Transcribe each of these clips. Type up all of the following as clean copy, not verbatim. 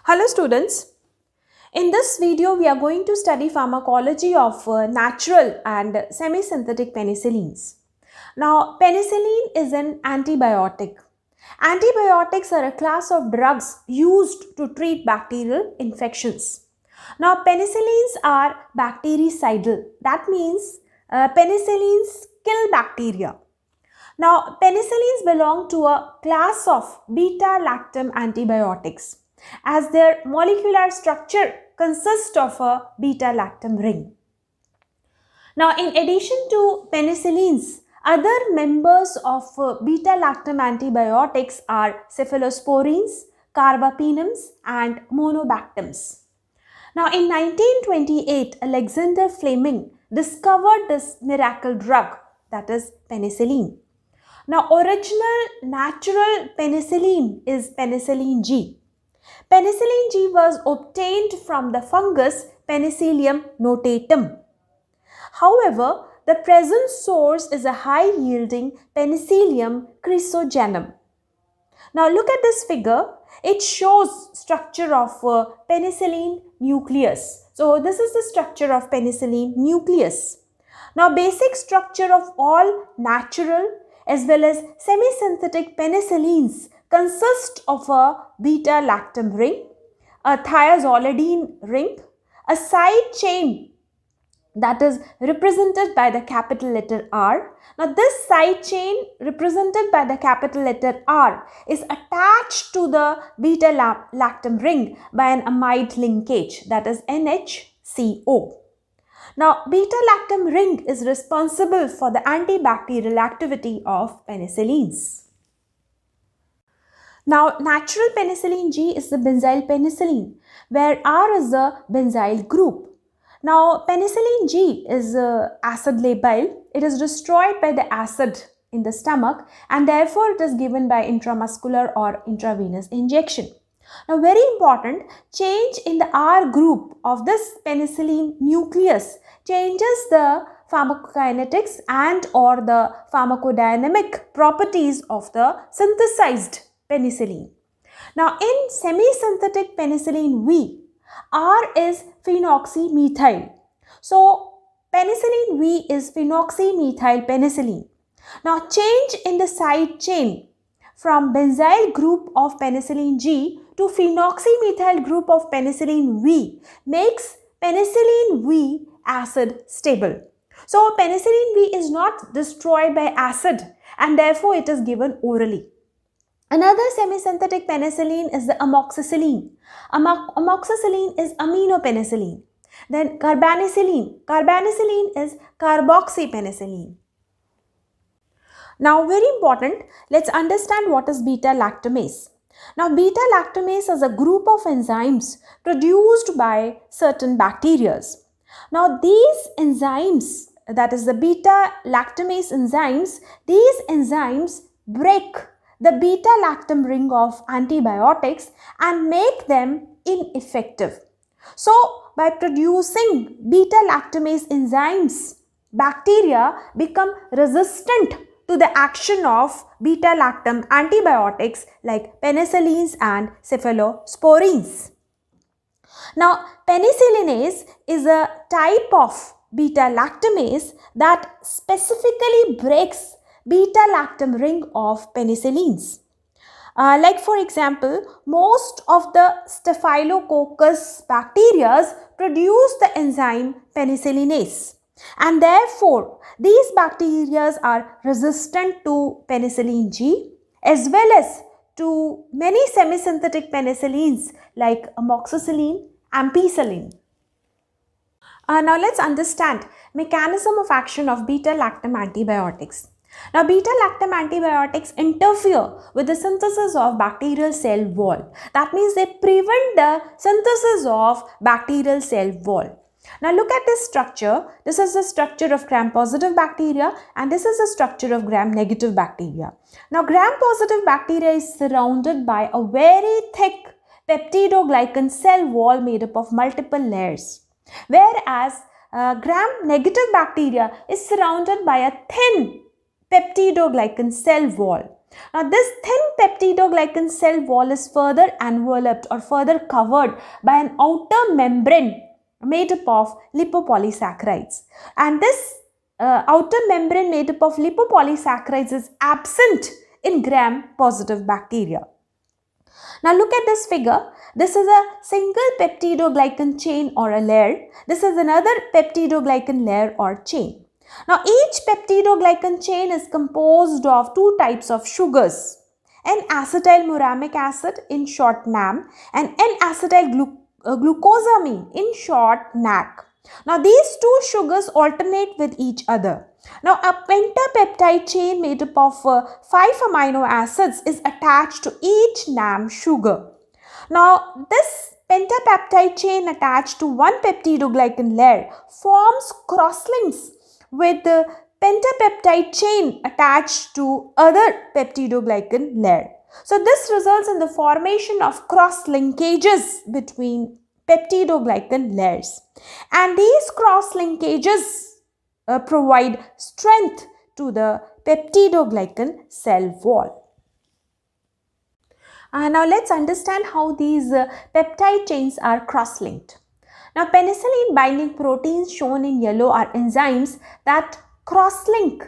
Hello students, in this video we are going to study pharmacology of natural and semi-synthetic penicillins. Now penicillin is an antibiotic. Antibiotics are a class of drugs used to treat bacterial infections. Now penicillins are bactericidal, that means penicillins kill bacteria. Now, penicillins belong to a class of beta-lactam antibiotics as their molecular structure consists of a beta-lactam ring. Now, in addition to penicillins, other members of beta-lactam antibiotics are cephalosporins, carbapenems and monobactams. Now, in 1928, Alexander Fleming discovered this miracle drug, that is penicillin. Now, original natural penicillin is penicillin G. Penicillin G was obtained from the fungus Penicillium notatum. However, the present source is a high-yielding Penicillium chrysogenum. Now, look at this figure. It shows structure of penicillin nucleus. So, this is the structure of penicillin nucleus. Now, basic structure of all natural as well as semi-synthetic penicillins consist of a beta-lactam ring, a thiazolidine ring, a side chain that is represented by the capital letter R. Now this side chain represented by the capital letter R is attached to the beta-lactam ring by an amide linkage, that is NHCO. Now, beta-lactam ring is responsible for the antibacterial activity of penicillins. Now, natural penicillin G is the benzyl penicillin, where R is the benzyl group. Now, penicillin G is acid labile. It is destroyed by the acid in the stomach and therefore it is given by intramuscular or intravenous injection. Now, very important, change in the R group of this penicillin nucleus changes the pharmacokinetics and or the pharmacodynamic properties of the synthesized penicillin. Now, in semi-synthetic penicillin V, R is phenoxymethyl. So, penicillin V is phenoxymethyl penicillin. Now, change in the side chain from benzyl group of penicillin G to phenoxymethyl group of penicillin V makes penicillin V acid stable. So, penicillin V is not destroyed by acid and therefore it is given orally. Another semi-synthetic penicillin is the amoxicillin. Amoxicillin is aminopenicillin. Then carbanicillin. Carbanicillin is carboxypenicillin. Now, very important, let's understand what is beta-lactamase. Now, beta-lactamase is a group of enzymes produced by certain bacteria. Now, these enzymes, that is the beta-lactamase enzymes, these enzymes break the beta-lactam ring of antibiotics and make them ineffective. So, by producing beta-lactamase enzymes, bacteria become resistant to the action of beta-lactam antibiotics like penicillins and cephalosporins. Now, penicillinase is a type of beta-lactamase that specifically breaks beta-lactam ring of penicillins. Like for example, most of the Staphylococcus bacteria produce the enzyme penicillinase. And therefore, these bacteria are resistant to penicillin G as well as to many semi-synthetic penicillins like amoxicillin, ampicillin. Now let's understand mechanism of action of beta-lactam antibiotics. Now, beta-lactam antibiotics interfere with the synthesis of bacterial cell wall. That means they prevent the synthesis of bacterial cell wall. Now, look at this structure. This is the structure of gram-positive bacteria and this is the structure of gram-negative bacteria. Now, gram-positive bacteria is surrounded by a very thick peptidoglycan cell wall made up of multiple layers. Whereas, gram-negative bacteria is surrounded by a thin peptidoglycan cell wall. Now this thin peptidoglycan cell wall is further enveloped or further covered by an outer membrane made up of lipopolysaccharides, and this outer membrane made up of lipopolysaccharides is absent in gram-positive bacteria. Now look at this figure. This is a single peptidoglycan chain or a layer. This is another peptidoglycan layer or chain. Now each peptidoglycan chain is composed of two types of sugars, N-acetylmuramic acid, in short NAM, and N-acetylglucosamine, in short NAC. Now these two sugars alternate with each other. Now a pentapeptide chain made up of 5 amino acids is attached to each NAM sugar. Now this pentapeptide chain attached to one peptidoglycan layer forms crosslinks with the pentapeptide chain attached to other peptidoglycan layer. So this results in the formation of cross linkages between peptidoglycan layers, and these cross linkages provide strength to the peptidoglycan cell wall. Now let's understand how these peptide chains are cross-linked. Now penicillin binding proteins shown in yellow are enzymes that cross-link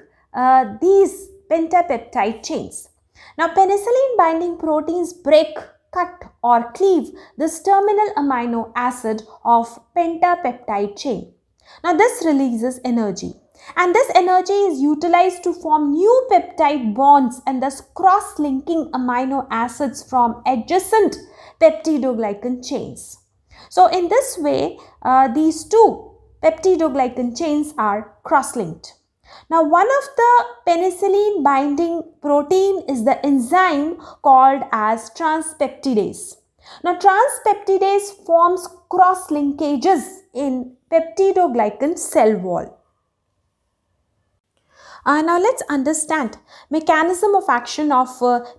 these pentapeptide chains. Now penicillin binding proteins break, cut or cleave this terminal amino acid of pentapeptide chain. Now this releases energy, and this energy is utilized to form new peptide bonds and thus cross-linking amino acids from adjacent peptidoglycan chains. So in this way, these two peptidoglycan chains are cross-linked. Now one of the penicillin binding protein is the enzyme called as transpeptidase. Now transpeptidase forms cross linkages in peptidoglycan cell wall. Now let's understand mechanism of action of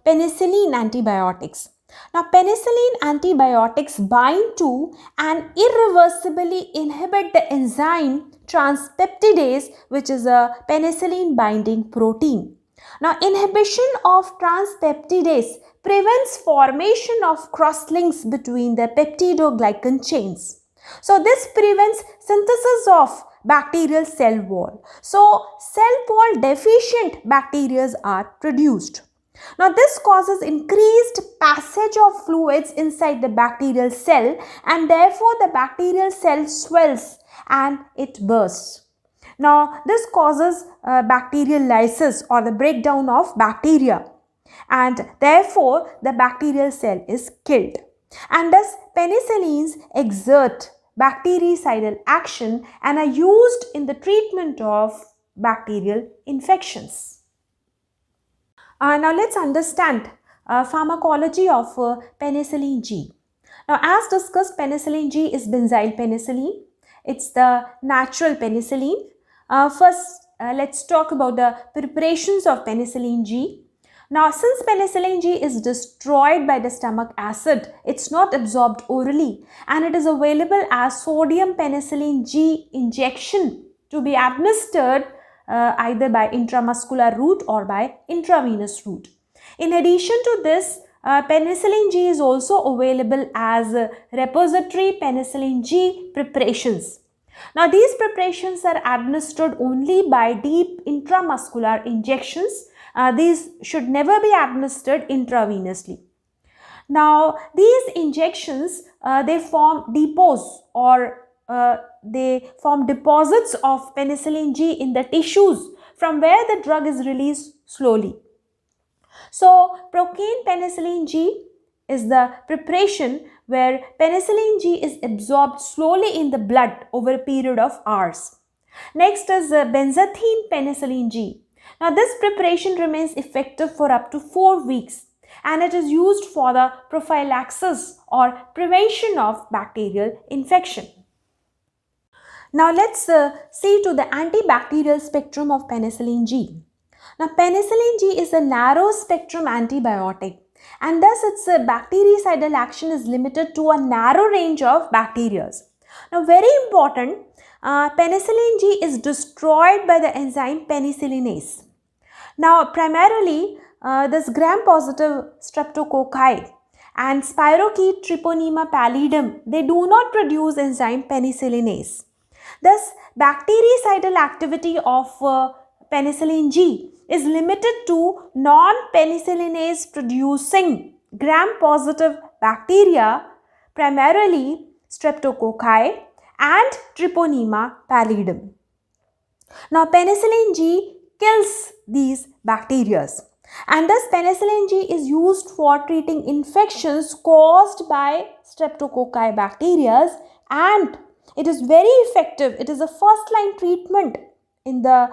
penicillin antibiotics. Now penicillin antibiotics bind to and irreversibly inhibit the enzyme transpeptidase, which is a penicillin binding protein. Now inhibition of transpeptidase prevents formation of crosslinks between the peptidoglycan chains. So this prevents synthesis of bacterial cell wall. So cell wall deficient bacteria are produced. Now this causes increased passage of fluids inside the bacterial cell, and therefore the bacterial cell swells and it bursts. Now this causes bacterial lysis or the breakdown of bacteria, and therefore the bacterial cell is killed. And thus penicillins exert bactericidal action and are used in the treatment of bacterial infections. Now let's understand pharmacology of penicillin G. Now as discussed, penicillin G is benzyl penicillin. It's the natural penicillin. First let's talk about the preparations of penicillin G. Now since penicillin G is destroyed by the stomach acid, it's not absorbed orally, and it is available as sodium penicillin G injection to be administered either by intramuscular route or by intravenous route. In addition to this, penicillin G is also available as repository penicillin G preparations. Now these preparations are administered only by deep intramuscular injections. These should never be administered intravenously. Now these injections they form depots or they form deposits of penicillin G in the tissues from where the drug is released slowly. So procaine penicillin G is the preparation where penicillin G is absorbed slowly in the blood over a period of hours. Next is benzathine penicillin G. Now this preparation remains effective for up to 4 weeks, and it is used for the prophylaxis or prevention of bacterial infection. Now let's see to the antibacterial spectrum of penicillin G. Now penicillin G is a narrow spectrum antibiotic, and thus its bactericidal action is limited to a narrow range of bacteria. Now very important, penicillin G is destroyed by the enzyme penicillinase. Now primarily this gram-positive streptococci and spirochete treponema pallidum, they do not produce enzyme penicillinase. Thus, bactericidal activity of penicillin G is limited to non-penicillinase producing gram-positive bacteria, primarily streptococci and treponema pallidum. Now, penicillin G kills these bacteria, and thus penicillin G is used for treating infections caused by streptococci bacteria, and it is very effective. It is a first line treatment in the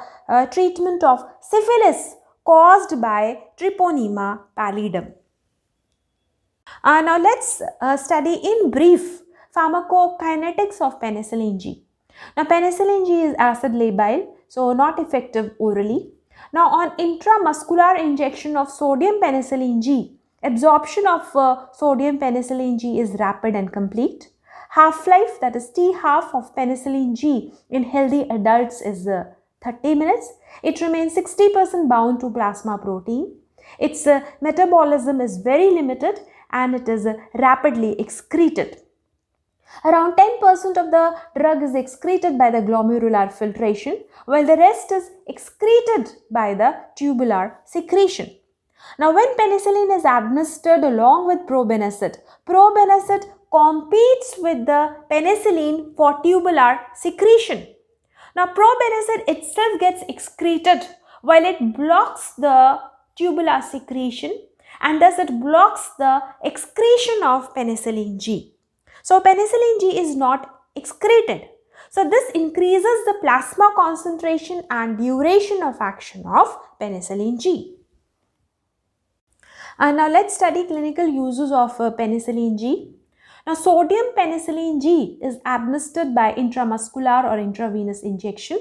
treatment of syphilis caused by treponema pallidum. Now let's study in brief pharmacokinetics of penicillin G. Now penicillin G is acid labile, so not effective orally. Now on intramuscular injection of sodium penicillin G, absorption of sodium penicillin G is rapid and complete. Half-life, that is T half of penicillin G in healthy adults is 30 minutes. It remains 60% bound to plasma protein. Its metabolism is very limited and it is rapidly excreted. Around 10% of the drug is excreted by the glomerular filtration, while the rest is excreted by the tubular secretion. Now, when penicillin is administered along with probenecid, probenecid competes with the penicillin for tubular secretion. Now, probenecid itself gets excreted while it blocks the tubular secretion, and thus it blocks the excretion of penicillin G. So, penicillin G is not excreted. So, this increases the plasma concentration and duration of action of penicillin G. And now let's study clinical uses of penicillin G. Now, sodium penicillin G is administered by intramuscular or intravenous injection.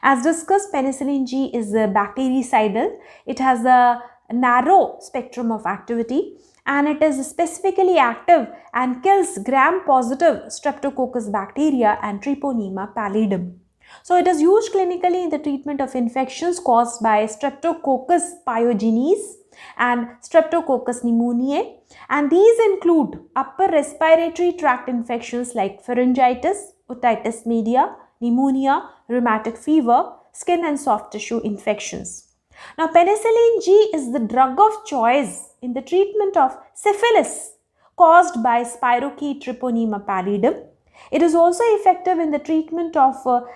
As discussed, penicillin G is bactericidal. It has a narrow spectrum of activity and it is specifically active and kills gram-positive streptococcus bacteria and treponema pallidum. So, it is used clinically in the treatment of infections caused by Streptococcus pyogenes and Streptococcus pneumoniae, and these include upper respiratory tract infections like pharyngitis, otitis media, pneumonia, rheumatic fever, skin and soft tissue infections. Now, penicillin G is the drug of choice in the treatment of syphilis caused by spirochete treponema pallidum. It is also effective in the treatment of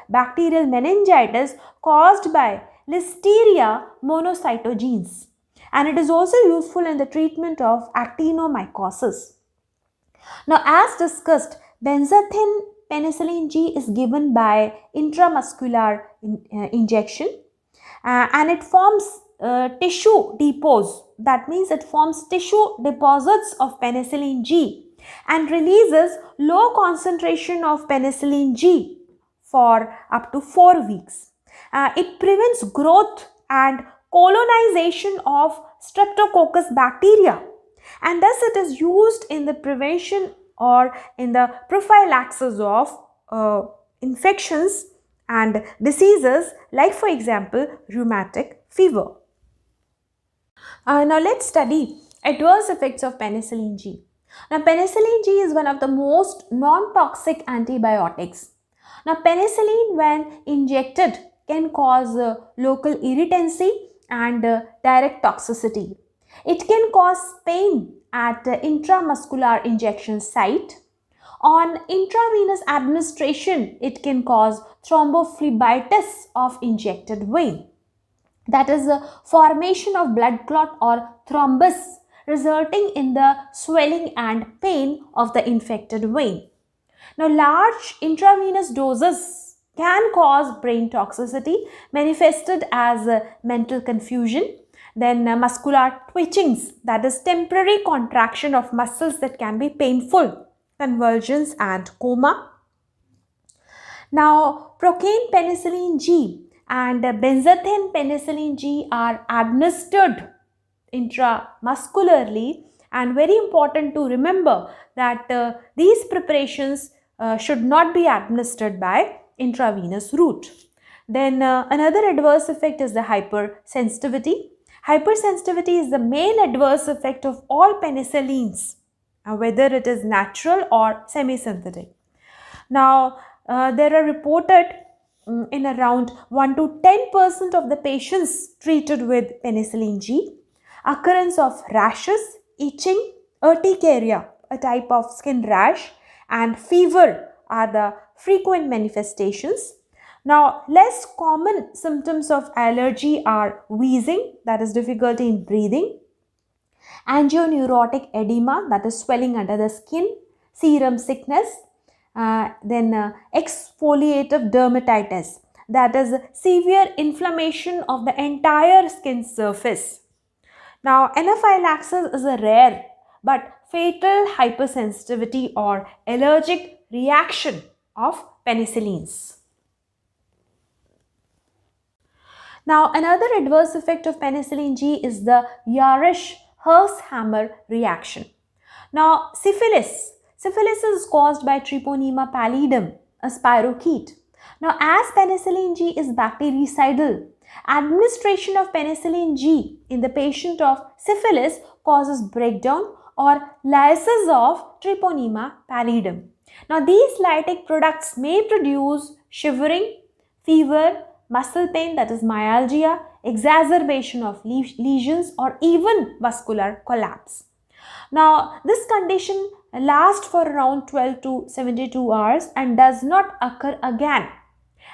bacterial meningitis caused by Listeria monocytogenes, and it is also useful in the treatment of actinomycosis. Now, as discussed, benzathine penicillin G is given by intramuscular injection and it forms tissue depots. That means it forms tissue deposits of penicillin G and releases low concentration of penicillin G for up to 4 weeks. It prevents growth and colonization of Streptococcus bacteria, and thus it is used in the prevention or in the prophylaxis of infections and diseases like, for example, rheumatic fever. Now let's study adverse effects of penicillin G. Now, penicillin G is one of the most non-toxic antibiotics. Now, penicillin when injected can cause local irritancy and direct toxicity. It can cause pain at intramuscular injection site. On intravenous administration, it can cause thrombophlebitis of injected vein. That is the formation of blood clot or thrombus, resulting in the swelling and pain of the infected vein. Now, large intravenous doses can cause brain toxicity manifested as mental confusion, then muscular twitchings, that is temporary contraction of muscles that can be painful, convulsions and coma. Now, procaine penicillin G and benzathine penicillin G are administered intramuscularly, and very important to remember that these preparations should not be administered by intravenous route. Then another adverse effect is the hypersensitivity. Hypersensitivity is the main adverse effect of all penicillins, whether it is natural or semi-synthetic. Now, there are reported in around 1 to 10% of the patients treated with penicillin G, occurrence of rashes, itching, urticaria, a type of skin rash, and fever are the frequent manifestations. Now, less common symptoms of allergy are wheezing, that is difficulty in breathing, angioneurotic edema, that is swelling under the skin, serum sickness, then exfoliative dermatitis, that is severe inflammation of the entire skin surface. Now, anaphylaxis is a rare but fatal hypersensitivity or allergic reaction of penicillins. Now, another adverse effect of penicillin G is the Yarish-Hersheimer reaction. Now, syphilis is caused by Treponema pallidum, a spirochete. Now, as penicillin G is bactericidal, administration of penicillin G in the patient of syphilis causes breakdown or lysis of Treponema pallidum. Now, these lytic products may produce shivering, fever, muscle pain, that is myalgia, exacerbation of lesions, or even vascular collapse. Now, this condition lasts for around 12 to 72 hours and does not occur again.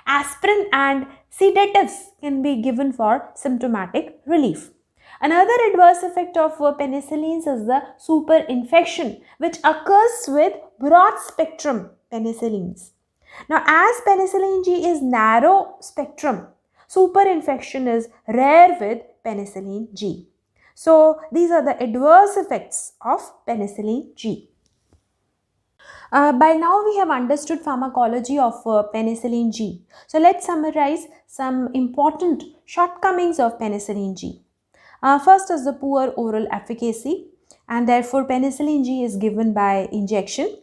Aspirin and sedatives can be given for symptomatic relief. Another adverse effect of penicillins is the superinfection, which occurs with broad spectrum penicillins. Now, as penicillin G is narrow spectrum, superinfection is rare with penicillin G. So, these are the adverse effects of penicillin G. By now we have understood pharmacology of penicillin G. So, let's summarize some important shortcomings of penicillin G. First is the poor oral efficacy, and therefore penicillin G is given by injection.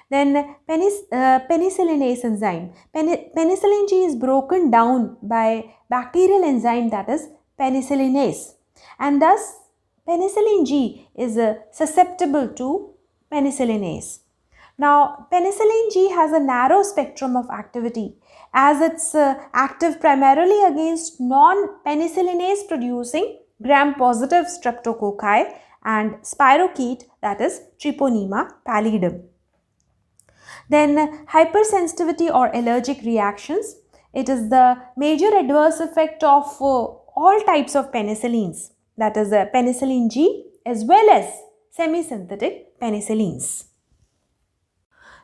Then penicillinase enzyme. Penicillin G is broken down by bacterial enzyme, that is penicillinase, and thus penicillin G is susceptible to penicillinase. Now, penicillin G has a narrow spectrum of activity as it's active primarily against non-penicillinase producing gram-positive streptococci and spirochete, that is Treponema pallidum. Then hypersensitivity or allergic reactions. It is the major adverse effect of all types of penicillins, that is penicillin G as well as semisynthetic penicillins.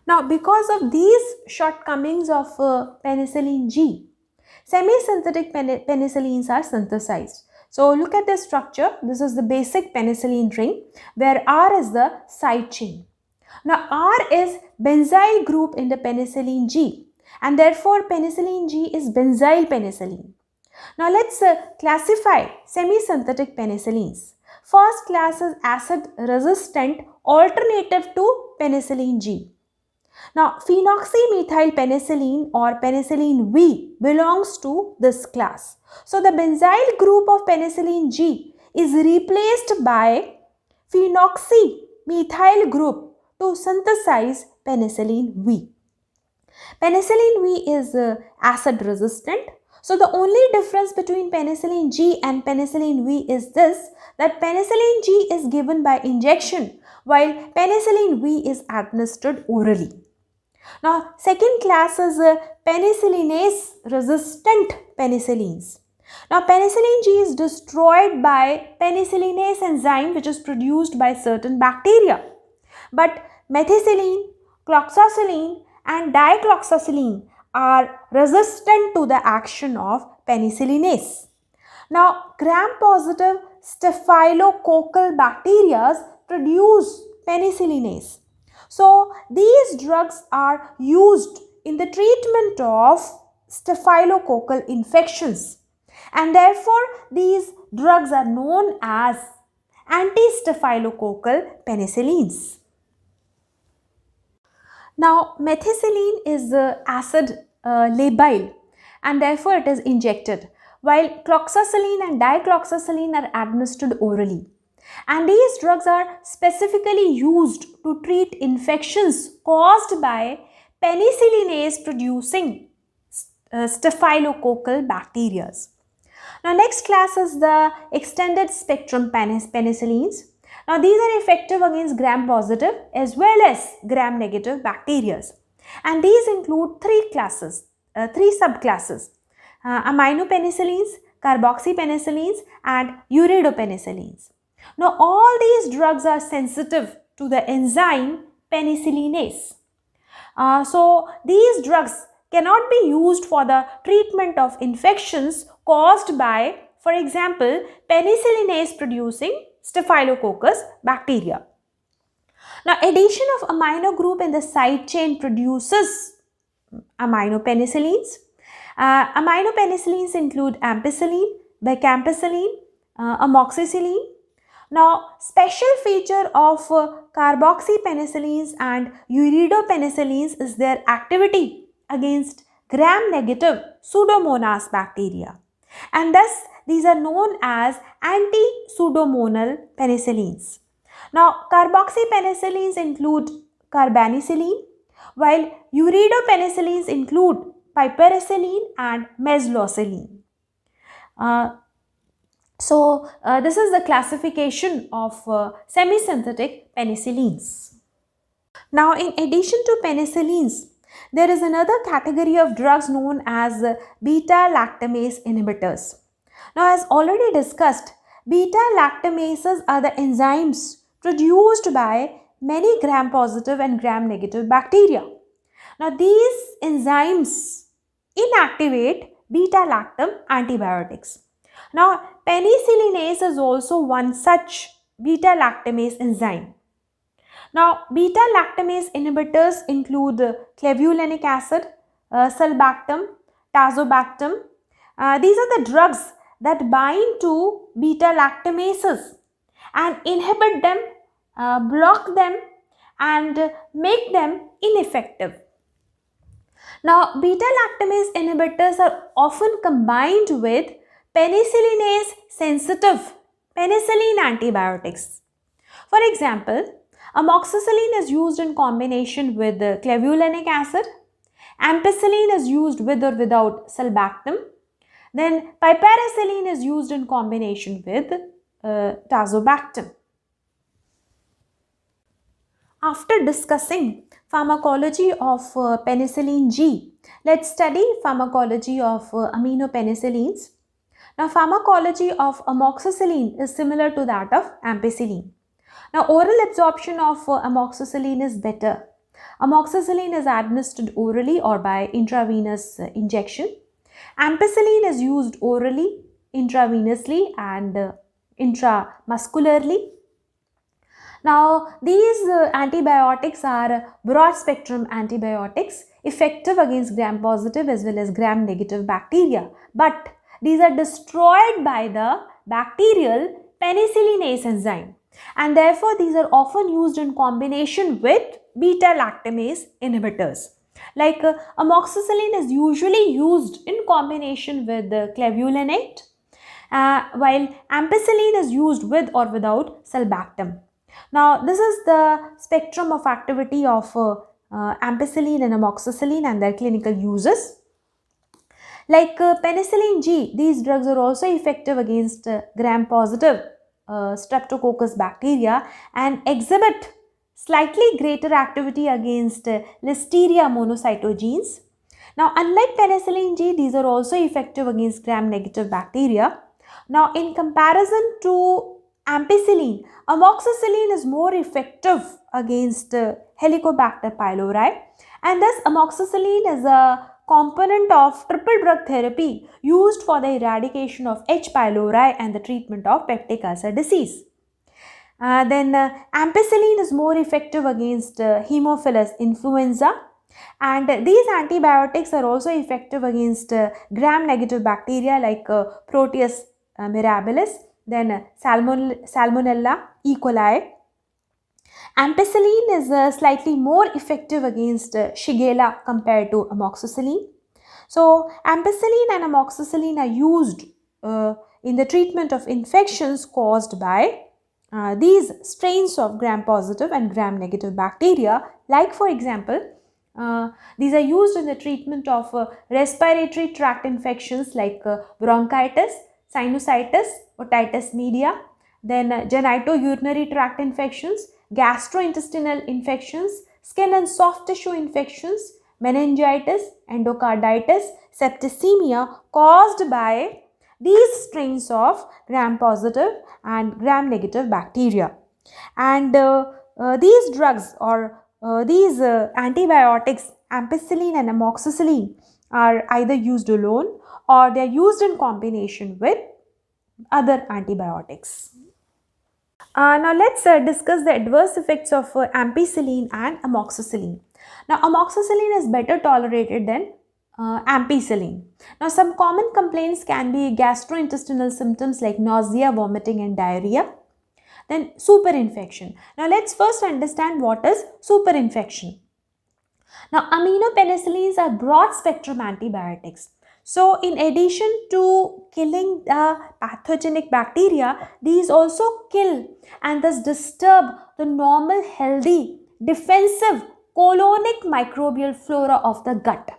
Now, because of these shortcomings of penicillin G, semisynthetic penicillins are synthesized. So, look at the structure. This is the basic penicillin ring where R is the side chain. Now, R is benzyl group in the penicillin G, and therefore penicillin G is benzyl penicillin. Now, let's classify semisynthetic penicillins. First class is acid resistant alternative to penicillin G. Now, phenoxymethyl penicillin or penicillin V belongs to this class. So, the benzyl group of penicillin G is replaced by phenoxymethyl group to synthesize penicillin V. Penicillin V is acid resistant. So, the only difference between penicillin G and penicillin V is this, that penicillin G is given by injection while penicillin V is administered orally. Now, second class is penicillinase resistant penicillins. Now, penicillin G is destroyed by penicillinase enzyme which is produced by certain bacteria. But methicillin, cloxacillin and dicloxacillin are resistant to the action of penicillinase. Now, gram-positive staphylococcal bacteria produce penicillinase. So, these drugs are used in the treatment of staphylococcal infections, and therefore these drugs are known as anti-staphylococcal penicillins. Now, methicillin is acid labile and therefore it is injected, while cloxacillin and dicloxacillin are administered orally. And these drugs are specifically used to treat infections caused by penicillinase producing staphylococcal bacteria. Now next class is the extended spectrum penicillins. Now these are effective against gram-positive as well as gram-negative bacteria. And these include three subclasses. Aminopenicillins, carboxypenicillins and uridopenicillins. Now all these drugs are sensitive to the enzyme penicillinase. So these drugs cannot be used for the treatment of infections caused by, for example, penicillinase producing staphylococcus bacteria. Now addition of amino group in the side chain produces aminopenicillins. Aminopenicillins include ampicillin, becampicillin, amoxicillin. Now, special feature of carboxypenicillins and uridopenicillins is their activity against gram-negative Pseudomonas bacteria, and thus these are known as anti-pseudomonal penicillins. Now, carboxypenicillins include carbanicillin, while uridopenicillins include piperacillin and meslocillin. This is the classification of semisynthetic penicillins. Now, in addition to penicillins, there is another category of drugs known as beta-lactamase inhibitors. Now, as already discussed, beta-lactamases are the enzymes produced by many gram-positive and gram-negative bacteria. Now, these enzymes inactivate beta-lactam antibiotics. Now, penicillinase is also one such beta-lactamase enzyme. Now, beta-lactamase inhibitors include clavulanic acid, sulbactam, tazobactam. These are the drugs that bind to beta-lactamases and inhibit them, block them and make them ineffective. Now, beta-lactamase inhibitors are often combined with penicillinase sensitive penicillin antibiotics. For example, amoxicillin is used in combination with clavulanic acid, ampicillin is used with or without sulbactam, then piperacillin is used in combination with tazobactam. After discussing pharmacology of penicillin G, let's study pharmacology of aminopenicillins. Now, pharmacology of amoxicillin is similar to that of ampicillin. Now, oral absorption of amoxicillin is better. Amoxicillin is administered orally or by intravenous injection. Ampicillin is used orally, intravenously and intramuscularly. Now, these antibiotics are broad spectrum antibiotics effective against gram-positive as well as gram-negative bacteria, but these are destroyed by the bacterial penicillinase enzyme, and therefore these are often used in combination with beta-lactamase inhibitors. Like amoxicillin is usually used in combination with clavulanate, while ampicillin is used with or without sulbactam. Now, this is the spectrum of activity of ampicillin and amoxicillin and their clinical uses. Like penicillin G, these drugs are also effective against gram-positive streptococcus bacteria and exhibit slightly greater activity against Listeria monocytogenes. Now, unlike penicillin G, these are also effective against gram-negative bacteria. Now, in comparison to ampicillin, amoxicillin is more effective against Helicobacter pylori, and thus amoxicillin is a component of triple drug therapy used for the eradication of H. pylori and the treatment of peptic ulcer disease. Then ampicillin is more effective against Haemophilus influenza, and these antibiotics are also effective against gram-negative bacteria like Proteus mirabilis, then Salmonella E. coli. Ampicillin is slightly more effective against Shigella compared to amoxicillin. So, ampicillin and amoxicillin are used in the treatment of infections caused by these strains of gram-positive and gram-negative bacteria. Like for example, these are used in the treatment of respiratory tract infections like bronchitis, sinusitis, otitis media, then genitourinary tract infections, gastrointestinal infections, skin and soft tissue infections, meningitis, endocarditis, septicemia caused by these strains of gram-positive and gram-negative bacteria. And these drugs or these antibiotics, ampicillin and amoxicillin, are either used alone or they are used in combination with other antibiotics. Now let's discuss the adverse effects of ampicillin and amoxicillin. Now amoxicillin is better tolerated than ampicillin. Now some common complaints can be gastrointestinal symptoms like nausea, vomiting and diarrhea. Then superinfection. Now let's first understand what is superinfection. Now aminopenicillins are broad spectrum antibiotics. So in addition to killing the pathogenic bacteria, these also kill and thus disturb the normal, healthy, defensive colonic microbial flora of the gut.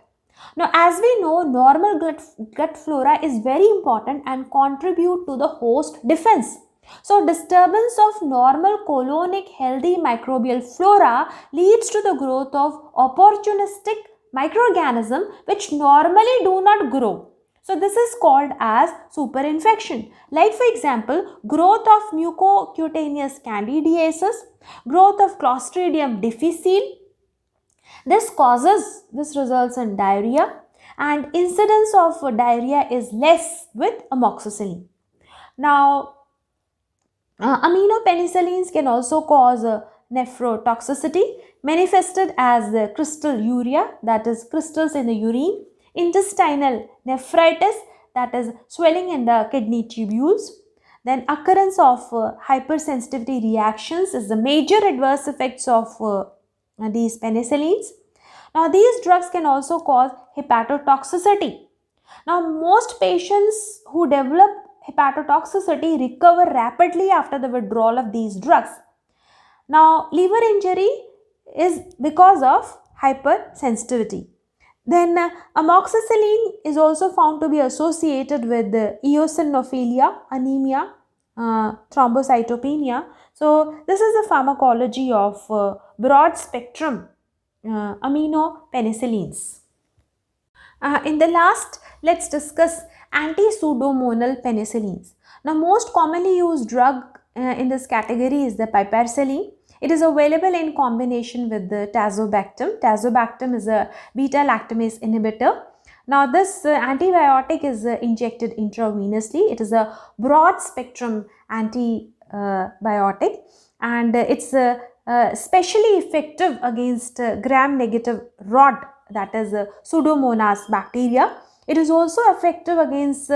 Now as we know, normal gut flora is very important and contribute to the host defense. So disturbance of normal colonic healthy microbial flora leads to the growth of opportunistic microorganisms which normally do not grow. So this is called as superinfection. Like for example, growth of mucocutaneous candidiasis, growth of Clostridium difficile. This results in diarrhea, and incidence of diarrhea is less with amoxicillin. Now aminopenicillins can also cause nephrotoxicity manifested as crystalluria, that is crystals in the urine, intestinal nephritis, that is swelling in the kidney tubules. Then occurrence of hypersensitivity reactions is the major adverse effects of these penicillins. Now these drugs can also cause hepatotoxicity. Now most patients who develop hepatotoxicity recover rapidly after the withdrawal of these drugs. Now liver injury is because of hypersensitivity. Then amoxicillin is also found to be associated with eosinophilia, anemia, thrombocytopenia. So this is the pharmacology of broad spectrum aminopenicillins. In the last, let's discuss anti-pseudomonal penicillins. Now most commonly used drug in this category is the piperacillin. It is available in combination with the tazobactam. Tazobactam is a beta-lactamase inhibitor. Now this antibiotic is injected intravenously. It is a broad spectrum antibiotic and it's specially effective against gram-negative rod, that is Pseudomonas bacteria. It is also effective against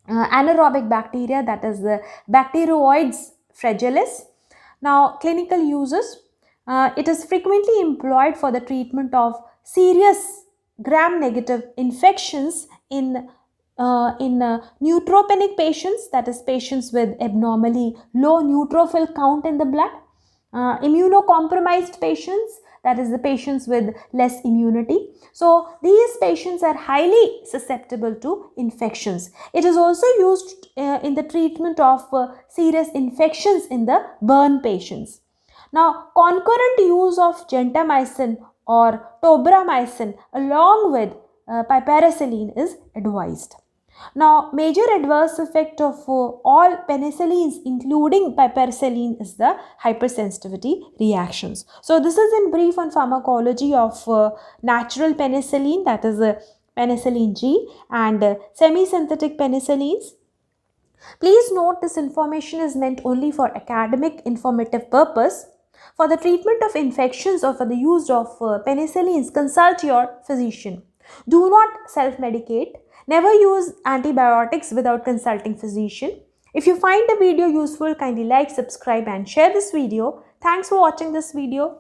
anaerobic bacteria, that is the Bacterioides fragilis. Now clinical uses, it is frequently employed for the treatment of serious gram-negative infections in neutropenic patients, that is patients with abnormally low neutrophil count in the blood, immunocompromised patients, that is the patients with less immunity. So these patients are highly susceptible to infections. It is also used in the treatment of serious infections in the burn patients. Now concurrent use of gentamicin or tobramycin along with piperacillin is advised. Now major adverse effect of all penicillins including piperacillin is the hypersensitivity reactions. So this is in brief on pharmacology of natural penicillin, that is penicillin G, and semisynthetic penicillins. Please note this information is meant only for academic informative purpose. For the treatment of infections or for the use of penicillins, consult your physician. Do not self-medicate. Never use antibiotics without consulting physician. If you find the video useful, kindly like, subscribe and share this video. Thanks for watching this video.